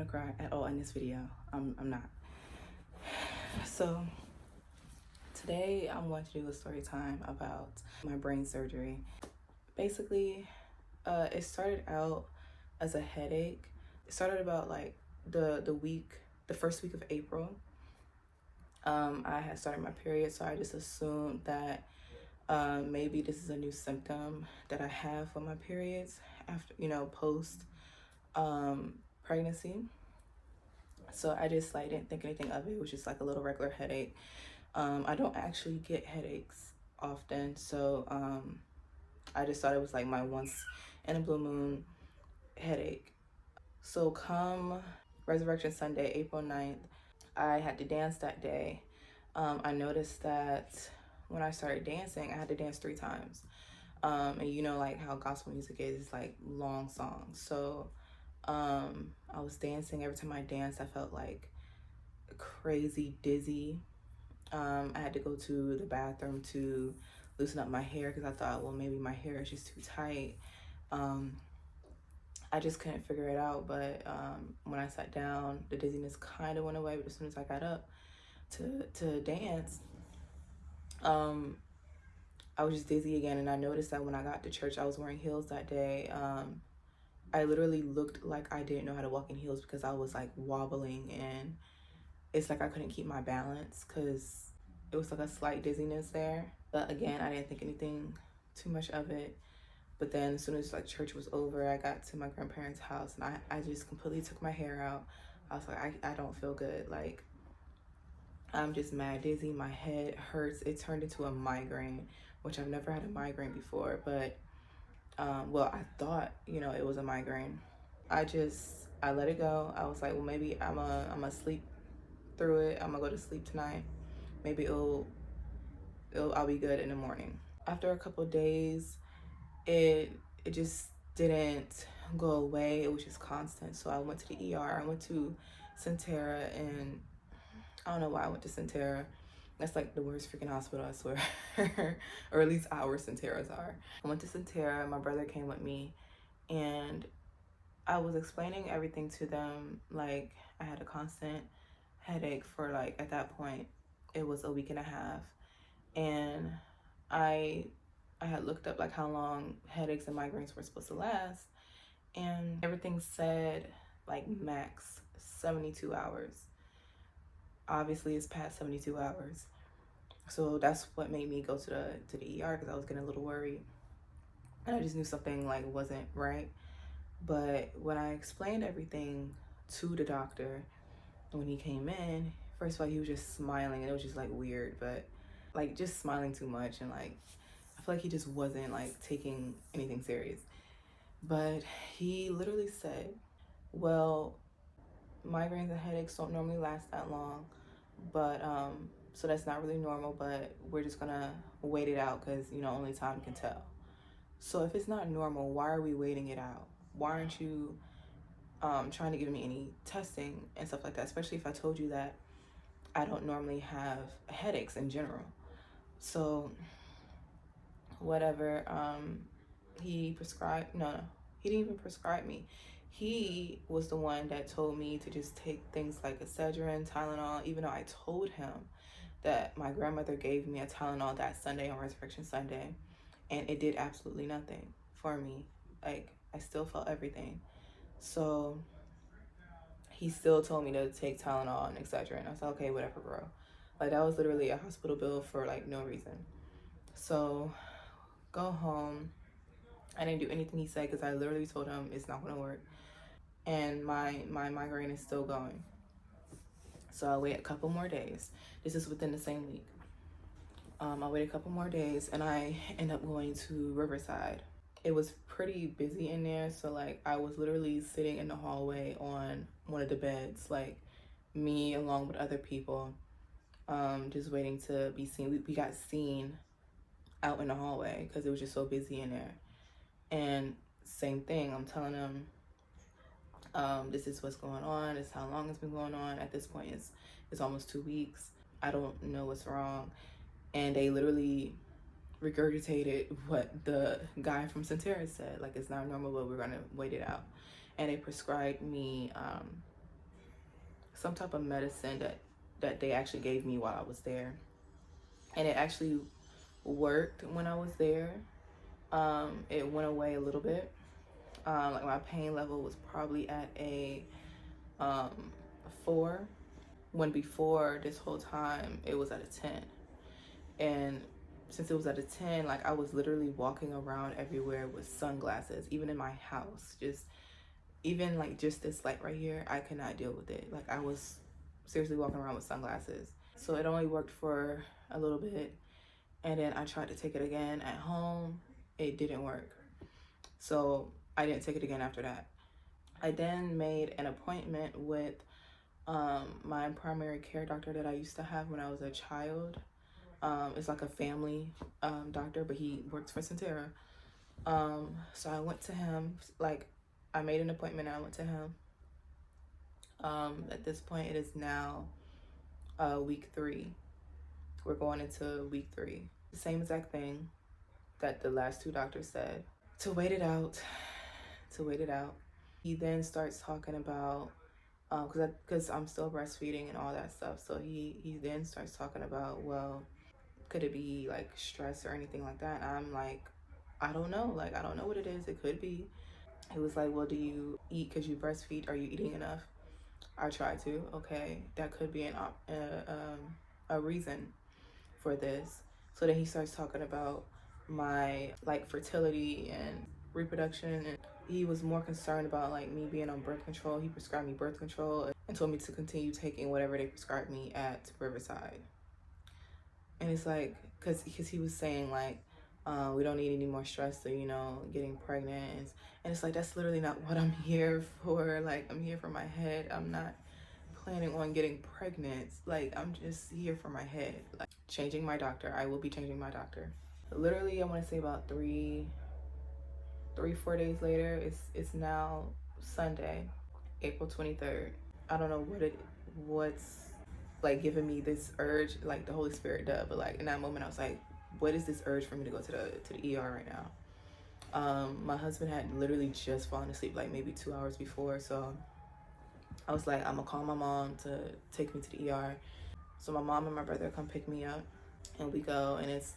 gonna cry at all in this video. I'm not. So today I'm going to do a story time about my brain surgery. Basically, it started out as a headache. It started about like the first week of April. I had started my period, so I just assumed that maybe this is a new symptom that I have for my periods after, post pregnancy. So I just like didn't think anything of it. It was just like a little regular headache. I don't actually get headaches often, so I just thought it was like my once in a blue moon headache. So come Resurrection Sunday, April 9th, I had to dance that day. I noticed that when I started dancing, I had to dance 3 times. And you know, like how gospel music is like long songs. So I was dancing. Every time I danced, I felt like crazy dizzy. I had to go to the bathroom to loosen up my hair because I thought, well, maybe my hair is just too tight. I just couldn't figure it out, but when I sat down, the dizziness kind of went away. But as soon as I got up to dance, I was just dizzy again. And I noticed that when I got to church, I was wearing heels that day. I literally looked like I didn't know how to walk in heels because I was like wobbling, and it's like I couldn't keep my balance because it was like a slight dizziness there. But again, I didn't think anything too much of it. But then as soon as like church was over, I got to my grandparents' house, and I just completely took my hair out. I was like, I don't feel good. Like, I'm just mad dizzy. My head hurts. It turned into a migraine, which I've never had a migraine before. But, well, I thought, it was a migraine. I let it go. I was like, well, maybe I'm a sleep through it. I'm gonna go to sleep tonight. Maybe I'll be good in the morning. After a couple of days, it just didn't go away. It was just constant. So I went to the ER. I went to Centera, and I don't know why I went to Centera. That's like the worst freaking hospital, I swear. Or at least our Centeras are. I went to Centera. My brother came with me, and I was explaining everything to them. Like, I had a constant headache for like, at that point, it was a week and a half. And I had looked up like how long headaches and migraines were supposed to last, and everything said like max 72 hours. Obviously it's past 72 hours. So that's what made me go to the ER, because I was getting a little worried. And I just knew something like wasn't right. But when I explained everything to the doctor, when he came in, first of all, he was just smiling, and it was just like weird, but like just smiling too much, and like I feel like he just wasn't like taking anything serious. But he literally said, well, migraines and headaches don't normally last that long, but so that's not really normal, but we're just gonna wait it out because only time can tell. So if it's not normal, why are we waiting it out? Why aren't you trying to give me any testing and stuff like that, especially if I told you that I don't normally have headaches in general? So whatever, he prescribed, no, he didn't even prescribe me. He was the one that told me to just take things like Excedrin, Tylenol, even though I told him that my grandmother gave me a Tylenol that Sunday on Resurrection Sunday, and it did absolutely nothing for me. Like, I still felt everything. So he still told me to take Tylenol and Excedrin. I was like, okay, whatever, bro. Like, that was literally a hospital bill for like no reason. So go home. I didn't do anything he said because I literally told him it's not gonna work. And my migraine is still going. So I wait a couple more days. This is within the same week. I wait a couple more days, and I end up going to Riverside. It was pretty busy in there, so like I was literally sitting in the hallway on one of the beds, like me along with other people, just waiting to be seen. We got seen out in the hallway because it was just so busy in there. And same thing, I'm telling them, this is what's going on. This is how long it's been going on. At this point, it's almost 2 weeks. I don't know what's wrong. And they literally regurgitated what the guy from Centera said. Like, it's not normal, but we're gonna wait it out. And they prescribed me some type of medicine that they actually gave me while I was there, and it actually worked when I was there. It went away a little bit. Like my pain level was probably at a 4, when before this whole time it was at a 10. And since it was at a 10, like I was literally walking around everywhere with sunglasses, even in my house. Just even like just this light right here, I could not deal with it. Like I was seriously walking around with sunglasses. So it only worked for a little bit, and then I tried to take it again at home. It didn't work. So I didn't take it again after that. I then made an appointment with my primary care doctor that I used to have when I was a child. It's like a family doctor, but he works for Centera. So I went to him. Like I made an appointment and I went to him. At this point, it is now week 3. We're going into week 3. The same exact thing that the last 2 doctors said. To wait it out. To wait it out. He then starts talking about because I'm still breastfeeding and all that stuff. So he then starts talking about, well, could it be like stress or anything like that? And I'm like, I don't know. Like I don't know what it is. It could be. He was like, well, do you eat because you breastfeed? Are you eating enough? I try to. Okay, that could be a reason for this. So then he starts talking about my like fertility and reproduction, and he was more concerned about like me being on birth control. He prescribed me birth control and told me to continue taking whatever they prescribed me at Riverside. And it's like, because he was saying like, we don't need any more stress to, getting pregnant. And it's like, that's literally not what I'm here for. Like, I'm here for my head. I'm not planning on getting pregnant. Like, I'm just here for my head. Like, changing my doctor. I will be changing my doctor. Literally, I want to say about 4 days later. It's now Sunday, April 23rd. I don't know what's like giving me this urge, like the Holy Spirit does, but like in that moment I was like, what is this urge for me to go to the ER right now? My husband had literally just fallen asleep like maybe 2 hours before, so I was like, I'm gonna call my mom to take me to the ER. So my mom and my brother come pick me up, and we go, and it's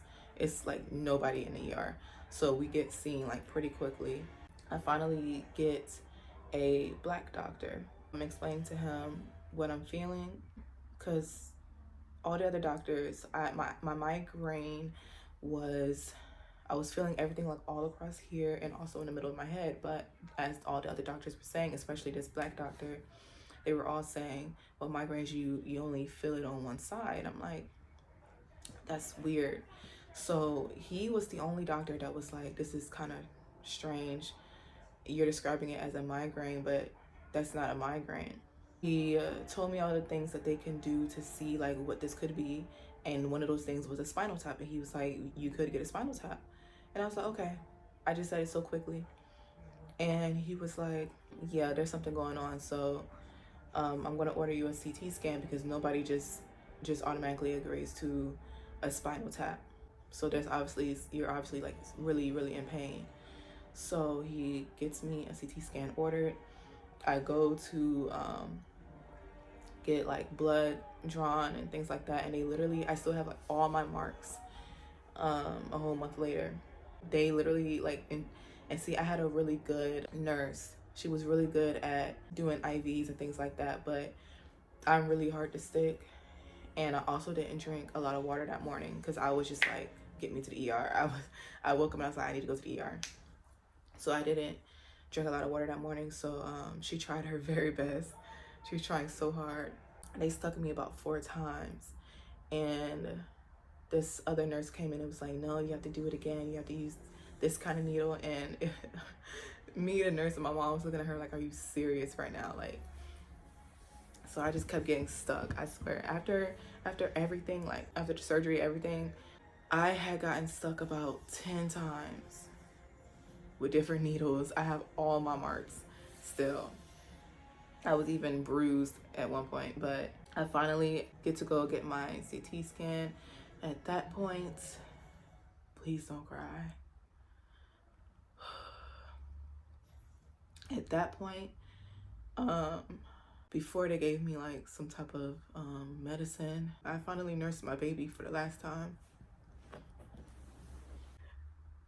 like nobody in the ER, so we get seen like pretty quickly. I finally get a black doctor. I'm explaining to him what I'm feeling, because all the other doctors, my migraine was, I was feeling everything like all across here and also in the middle of my head. But as all the other doctors were saying, especially this black doctor, they were all saying, well, migraines, you only feel it on one side. I'm like, that's weird. So he was the only doctor that was like, this is kind of strange. You're describing it as a migraine, but that's not a migraine. He told me all the things that they can do to see like what this could be, and one of those things was a spinal tap, and he was like, you could get a spinal tap. And I was like, okay. I just said it so quickly. And he was like, yeah, there's something going on, so I'm going to order you a CT scan, because nobody just automatically agrees to a spinal tap. So you're obviously like really, really in pain. So he gets me a CT scan ordered. I go to get like blood drawn and things like that, and they literally, I still have like all my marks a whole month later. They literally like, and see, I had a really good nurse. She was really good at doing IVs and things like that, but I'm really hard to stick. And I also didn't drink a lot of water that morning, because I was just like, get me to the ER. I woke up and I was like, I need to go to the ER. So I didn't drink a lot of water that morning. So she tried her very best. She was trying so hard. They stuck me about 4 times. And this other nurse came in and was like, no, you have to do it again. You have to use this kind of needle. And me, the nurse, and my mom was looking at her like, are you serious right now? Like, so I just kept getting stuck. I swear, after everything, like after the surgery, everything, I had gotten stuck about 10 times with different needles. I have all my marks still. I was even bruised at one point, but I finally get to go get my CT scan. At that point, please don't cry. At that point, before they gave me like some type of medicine. I finally nursed my baby for the last time.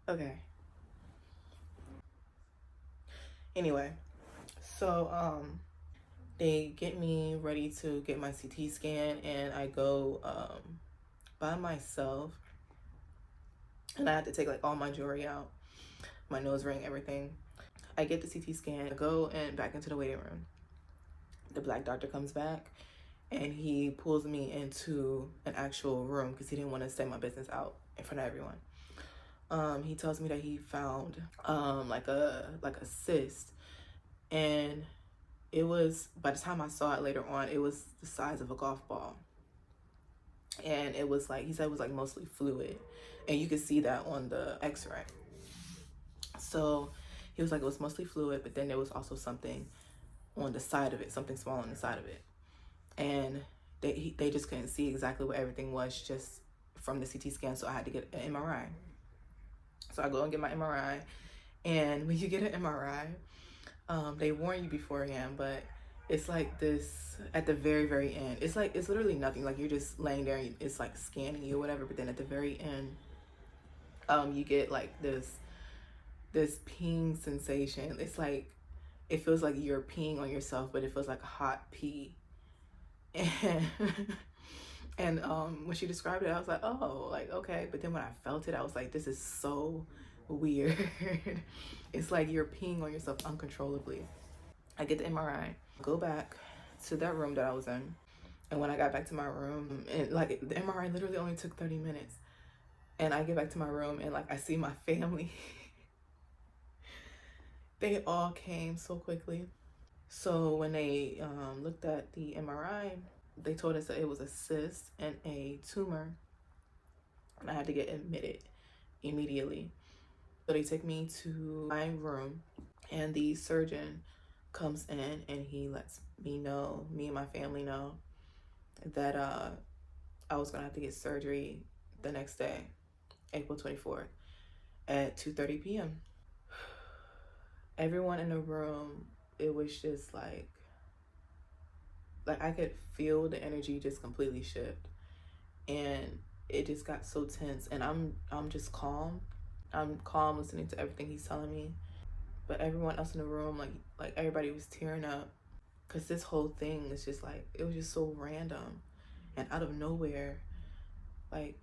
Okay. Anyway, so they get me ready to get my CT scan, and I go by myself, and I had to take like all my jewelry out, my nose ring, everything. I get the CT scan, I go and back into the waiting room. The black doctor comes back and he pulls me into an actual room because he didn't want to say my business out in front of everyone. He tells me that he found like a cyst, and it was, by the time I saw it later on, it was the size of a golf ball. And it was like, he said it was like mostly fluid, and you could see that on the x-ray. So he was like, it was mostly fluid, but then there was also something on the side of it, something small on the side of it. And they just couldn't see exactly what everything was just from the CT scan, so I had to get an MRI. So I go and get my MRI, and when you get an MRI, they warn you beforehand, but it's like this at the very, very end. It's like, it's literally nothing. Like, you're just laying there and it's like scanning you or whatever, but then at the very end, you get like this ping sensation. It's like, it feels like you're peeing on yourself, but it feels like a hot pee. And and when she described it, I was like, oh, like, okay. But then when I felt it, I was like, this is so weird. It's like you're peeing on yourself uncontrollably. I get the MRI, go back to that room that I was in. And when I got back to my room, and like the MRI literally only took 30 minutes. And I get back to my room and like I see my family. They all came so quickly. So when they looked at the MRI, they told us that it was a cyst and a tumor, and I had to get admitted immediately. So they took me to my room, and the surgeon comes in and he lets me and my family know that I was gonna have to get surgery the next day, April 24th at 2:30 p.m. Everyone in the room, it was just like I could feel the energy just completely shift, and it just got so tense. And I'm just calm. I'm calm listening to everything he's telling me, but everyone else in the room, like everybody was tearing up, because this whole thing is just like, it was just so random and out of nowhere. Like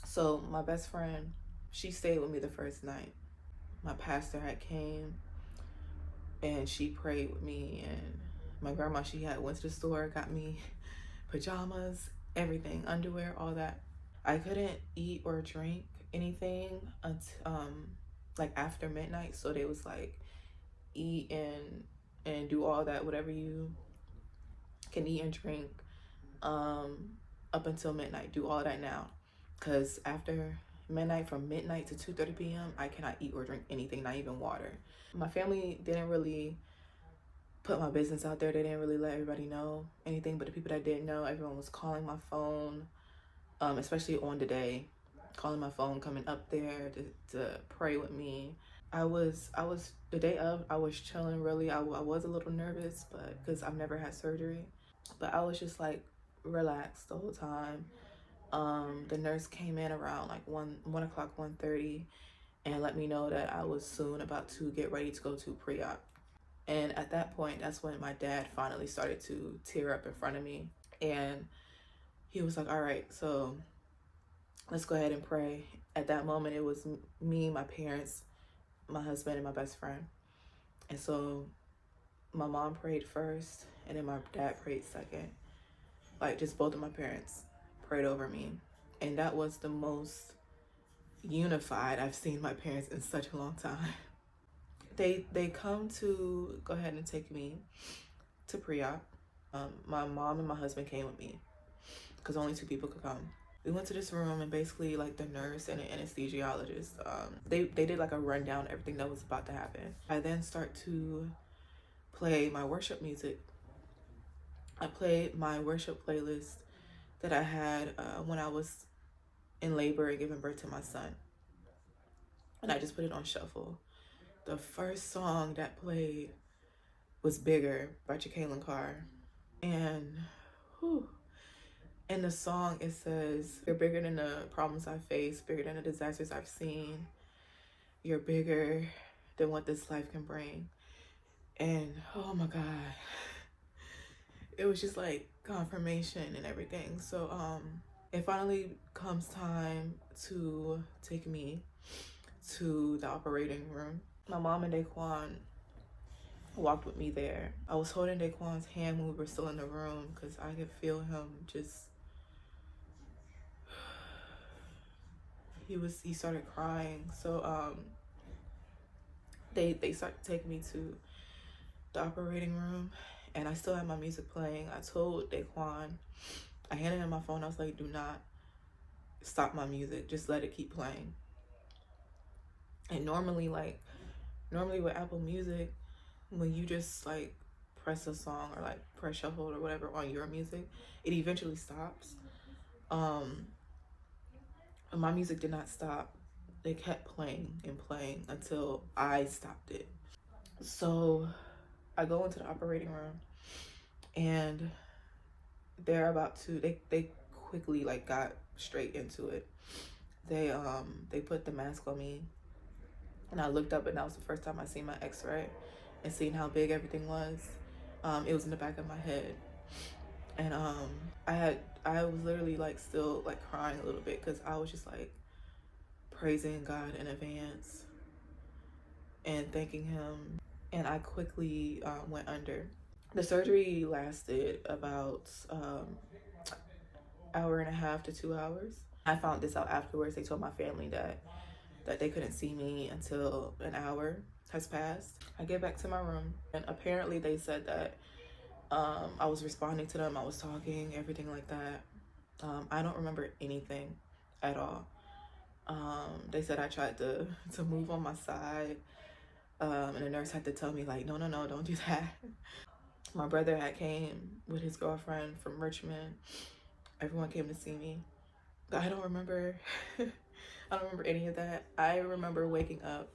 so my best friend, she stayed with me the first night. My pastor had came and she prayed with me, and my grandma, she had went to the store, got me pajamas, everything, underwear, all that. I couldn't eat or drink anything until like after midnight. So they was like, eat and do all that, whatever you can eat and drink, up until midnight. Do all that now, because after midnight, from midnight to 2:30 p.m., I cannot eat or drink anything, not even water. My family didn't really put my business out there. They didn't really let everybody know anything, but the people that didn't know, everyone was calling my phone, especially on the day, calling my phone, coming up there to pray with me. I was the day of, I was chilling really. I was a little nervous, but because I've never had surgery, but I was just like relaxed the whole time. The nurse came in around like 1 o'clock, 1:30, and let me know that I was soon about to get ready to go to pre-op. And at that point, that's when my dad finally started to tear up in front of me, and he was like, all right, so let's go ahead and pray. At that moment, it was me, my parents, my husband, and my best friend. And so my mom prayed first, and then my dad prayed second. Like, just both of my parents prayed over me. And that was the most unified I've seen my parents in such a long time. They come to go ahead and take me to pre-op. My mom and my husband came with me because only two people could come. We went to this room, and basically like the nurse and the anesthesiologist, they did like a rundown of everything that was about to happen. I then start to play my worship music. I played my worship playlist that I had when I was in labor and giving birth to my son, and I just put it on shuffle. The first song that played was Bigger by Jacqueline Carr. And whew, in the song it says, "You're bigger than the problems I face, bigger than the disasters I've seen. You're bigger than what this life can bring." And oh my God, it was just like confirmation and everything. So it finally comes time to take me to the operating room. My mom and Daquan walked with me there. I was holding Daquan's hand when we were still in the room because I could feel him just, he started crying. So they started taking me to the operating room, and I still had my music playing. I told Daquan, I handed him my phone, I was like, do not stop my music, just let it keep playing. And normally with Apple Music, when you just like press a song or like press shuffle or whatever on your music, it eventually stops. um my music did not stop. They kept playing and playing until I stopped it. So I go into the operating room, and they're about to, they quickly like got straight into it. They put the mask on me, and I looked up, and that was the first time I seen my x-ray and seen how big everything was. It was in the back of my head. And I was literally like still like crying a little bit because I was just like praising God in advance and thanking him. And I quickly went under. The surgery lasted about hour and a half to 2 hours. I found this out afterwards. They told my family that they couldn't see me until an hour has passed. I get back to my room, and apparently they said that I was responding to them, I was talking, everything like that. I don't remember anything at all. They said I tried to move on my side, and the nurse had to tell me like, no, no, no, don't do that. My brother had came with his girlfriend from Richmond. Everyone came to see me. I don't remember. I don't remember any of that. I remember waking up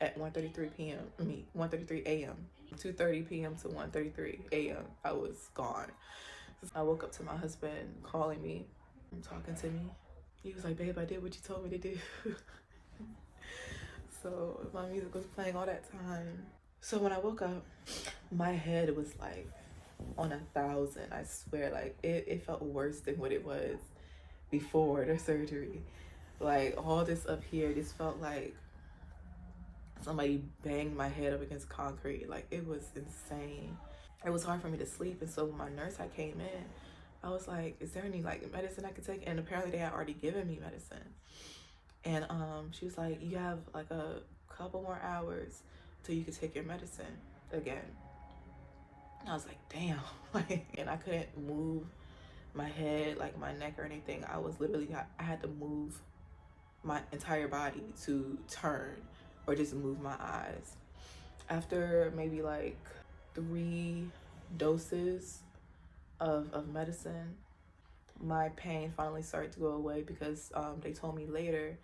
at 1:33 p.m. 1:33 a.m. 2:30 p.m. to 1:33 a.m. I was gone. I woke up to my husband calling me and talking to me. He was like, "Babe, I did what you told me to do." So my music was playing all that time. So when I woke up, my head was like on 1,000. I swear, like it felt worse than what it was before the surgery. Like all this up here just felt like somebody banged my head up against concrete. Like it was insane. It was hard for me to sleep, and so when my nurse had came in, I was like, "Is there any like medicine I could take?" And apparently they had already given me medicine. And she was like, "You have like a couple more hours till you can take your medicine again." And I was like, "Damn!" Like, and I couldn't move my head, like my neck or anything. I was literally, I had to move my entire body to turn or just move my eyes. After maybe like 3 doses of medicine, my pain finally started to go away because they told me later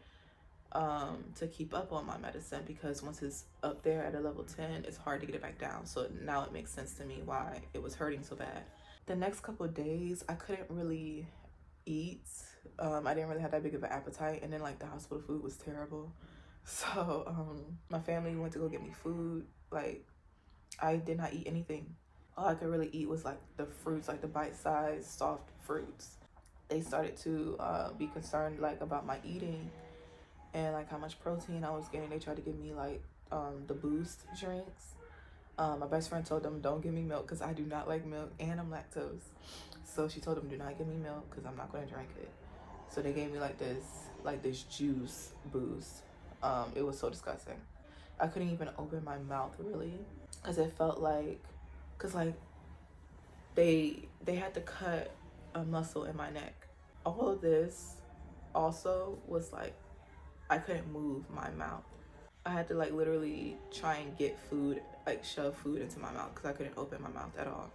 to keep up on my medicine because once it's up there at a level 10, it's hard to get it back down. So now it makes sense to me why it was hurting so bad. The next couple of days, I couldn't really eat. I didn't really have that big of an appetite, and then like the hospital food was terrible. So my family went to go get me food. Like I did not eat anything. All I could really eat was like the fruits, like the bite-sized soft fruits. They started to be concerned like about my eating and like how much protein I was getting. They tried to give me like the boost drinks. My best friend told them don't give me milk because I do not like milk and I'm lactose. So she told them do not give me milk because I'm not going to drink it. So they gave me like this juice boost. It was so disgusting. I couldn't even open my mouth really because it felt like, because like they had to cut a muscle in my neck. All of this also was like I couldn't move my mouth. I had to like literally try and get food, like shove food into my mouth because I couldn't open my mouth at all.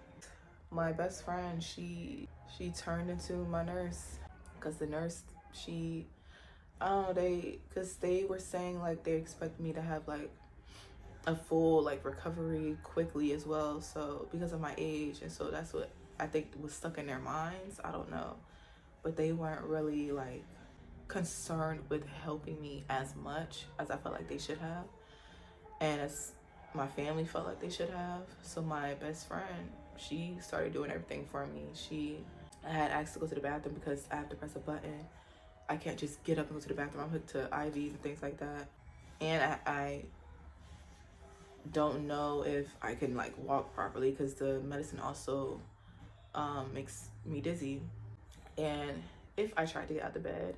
My best friend, she turned into my nurse because the nurse, I don't know, because they were saying like they expect me to have like a full like recovery quickly as well. So because of my age, and so that's what I think was stuck in their minds. I don't know, but they weren't really like concerned with helping me as much as I felt like they should have, and as my family felt like they should have. So my best friend, she started doing everything for me. I had asked to go to the bathroom because I have to press a button. I can't just get up and go to the bathroom. I'm hooked to IVs and things like that. And I don't know if I can like walk properly because the medicine also makes me dizzy. And if I tried to get out of bed,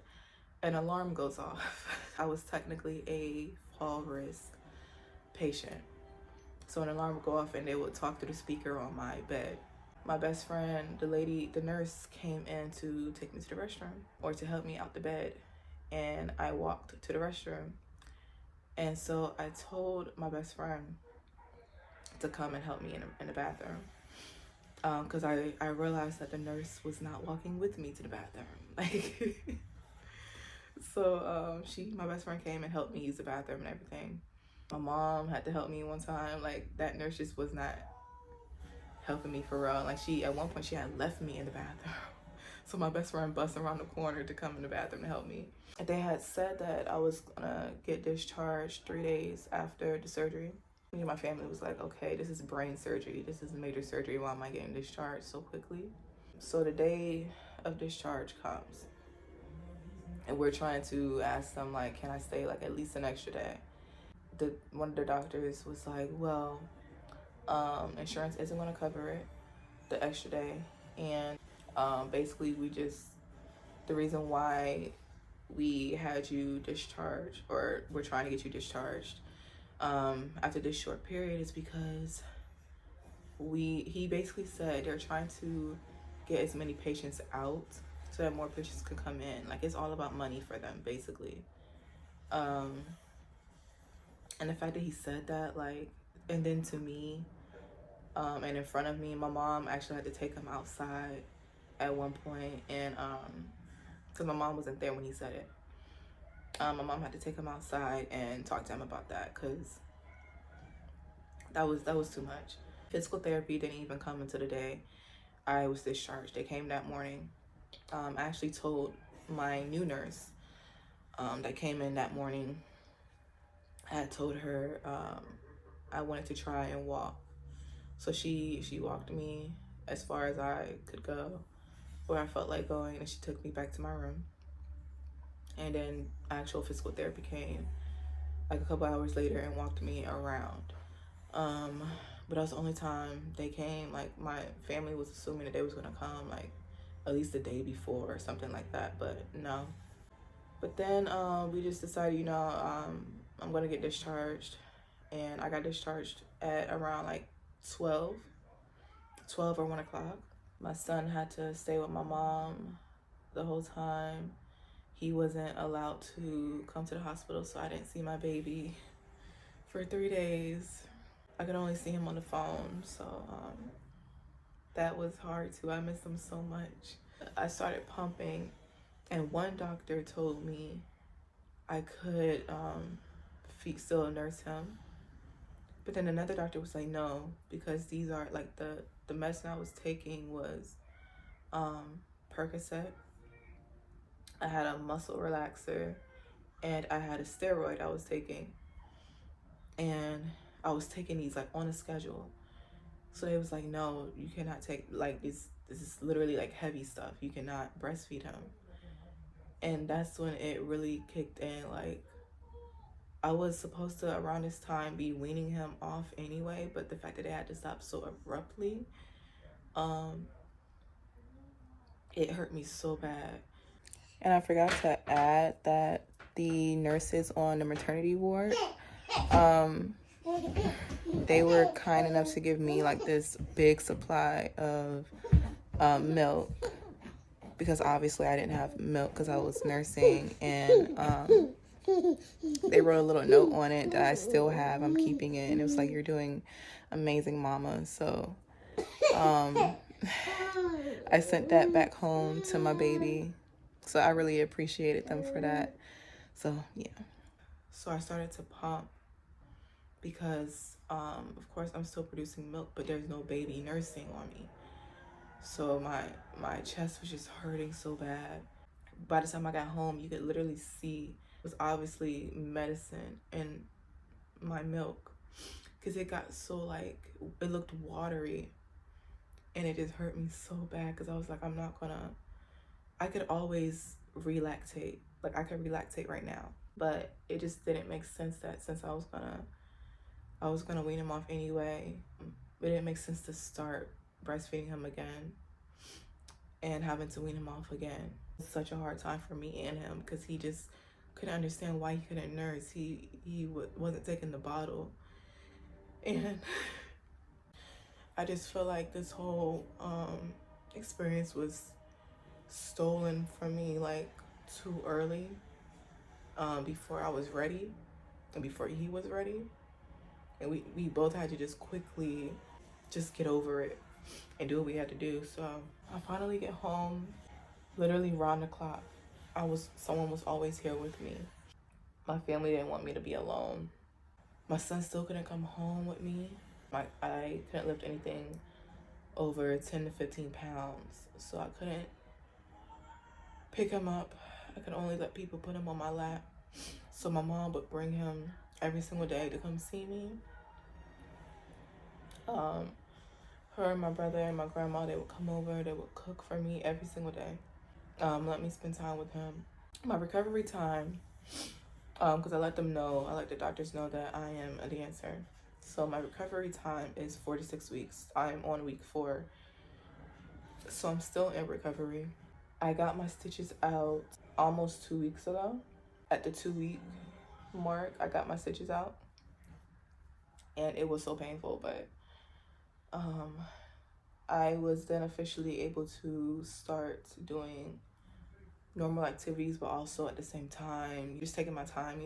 an alarm goes off. I was technically a fall risk patient. So an alarm would go off and they would talk to the speaker on my bed. My best friend, the nurse came in to take me to the restroom or to help me out the bed. And I walked to the restroom. And so I told my best friend to come and help me in the bathroom. Because I realized that the nurse was not walking with me to the bathroom. Like, so my best friend came and helped me use the bathroom and everything. My mom had to help me one time. Like, that nurse just was not helping me for real. Like, at one point she had left me in the bathroom. So my best friend busted around the corner to come in the bathroom to help me. They had said that I was gonna get discharged 3 days after the surgery. Me and my family was like, okay, this is brain surgery. This is major surgery. Why am I getting discharged so quickly? So the day of discharge comes. And we're trying to ask them, like, can I stay, like, at least an extra day? One of the doctors was like, well, insurance isn't going to cover it, the extra day. And basically, the reason why we had you discharged, or we're trying to get you discharged after this short period, is because he basically said they're trying to get as many patients out so that more patients can come in. Like, it's all about money for them, basically. And the fact that he said that, like, and then to me, and in front of me, my mom actually had to take him outside at one point, and because my mom wasn't there when he said it. My mom had to take him outside and talk to him about that, because that was too much. Physical therapy didn't even come until the day I was discharged. They came that morning. I actually told my new nurse that came in that morning, I had told her I wanted to try and walk. So she walked me as far as I could go, where I felt like going, and she took me back to my room. And then actual physical therapy came like a couple hours later and walked me around. But that was the only time they came. Like, my family was assuming that they was gonna come like at least the day before or something like that, but no. But then we just decided, I'm gonna get discharged, and I got discharged at around like 12 or 1 o'clock. My son had to stay with my mom the whole time. He wasn't allowed to come to the hospital, so I didn't see my baby for 3 days. I could only see him on the phone, so that was hard too. I missed him so much. I started pumping, and one doctor told me I could still nurse him. But then another doctor was like, no, because these are like the medicine I was taking was Percocet. I had a muscle relaxer, and I had a steroid I was taking. And I was taking these like on a schedule. So they was like, no, you cannot take like this is literally like heavy stuff. You cannot breastfeed him. And that's when it really kicked in. Like, I was supposed to around this time be weaning him off anyway, but the fact that they had to stop so abruptly, it hurt me so bad. And I forgot to add that the nurses on the maternity ward, they were kind enough to give me like this big supply of milk, because obviously I didn't have milk because I was nursing, and they wrote a little note on it that I still have. I'm keeping it, and it was like, you're doing amazing, mama. So I sent that back home to my baby, so I really appreciated them for that. So yeah, so I started to pump, because of course I'm still producing milk, but there's no baby nursing on me. So my chest was just hurting so bad. By the time I got home, you could literally see it was obviously medicine in my milk, because it got so like, it looked watery, and it just hurt me so bad because I was like, I'm not gonna, I could always relactate, like I could relactate right now, but it just didn't make sense that since I was gonna wean him off anyway, it didn't make sense to start breastfeeding him again and having to wean him off again. It's such a hard time for me and him because he just couldn't understand why he couldn't nurse. Wasn't taking the bottle, and I just feel like this whole experience was stolen from me like too early, before I was ready and before he was ready, and we both had to just quickly just get over it and do what we had to do. So I finally get home, literally round the clock. Someone was always here with me. My family didn't want me to be alone. My son still couldn't come home with me. I couldn't lift anything over 10 to 15 pounds, so I couldn't pick him up. I could only let people put him on my lap. So my mom would bring him every single day to come see me. Her and my brother and my grandma, they would come over, they would cook for me every single day. Let me spend time with him. My recovery time, because I let the doctors know that I am a dancer. So my recovery time is 4 to 6 weeks. I'm on week 4. So I'm still in recovery. I got my stitches out almost 2 weeks ago. At the 2-week mark, I got my stitches out. And it was so painful, but I was then officially able to start doing normal activities, but also at the same time just taking my time,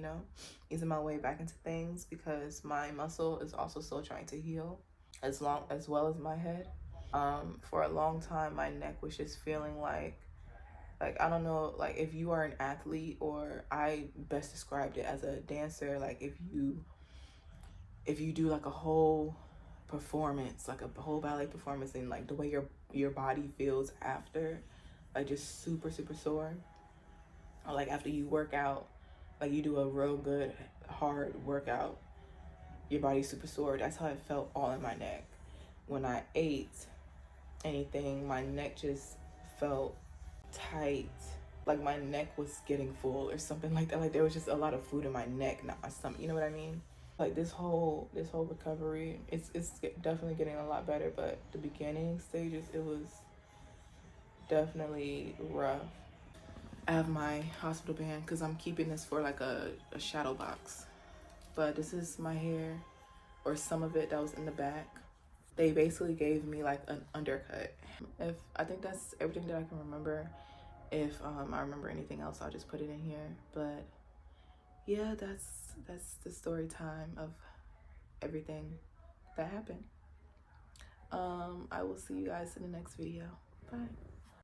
easing my way back into things, because my muscle is also still trying to heal as well as my head. For a long time my neck was just feeling like I don't know, like if you are an athlete, or I best described it as a dancer, like if you do like a whole performance, like a whole ballet performance, and like the way your body feels after, like just super sore, or like after you work out, like you do a real good hard workout, your body's super sore. That's how it felt all in my neck. When I ate anything, my neck just felt tight, like my neck was getting full or something like that. Like there was just a lot of food in my neck, not my stomach, you know what I mean? Like this whole recovery, it's definitely getting a lot better, but the beginning stages, it was definitely rough. I have my hospital band because I'm keeping this for like a shadow box, but this is my hair, or some of it that was in the back. They basically gave me like an undercut. If I think that's everything that I can remember. If I remember anything else, I'll just put it in here. But yeah, that's the story time of everything that happened. I will see you guys in the next video. Bye.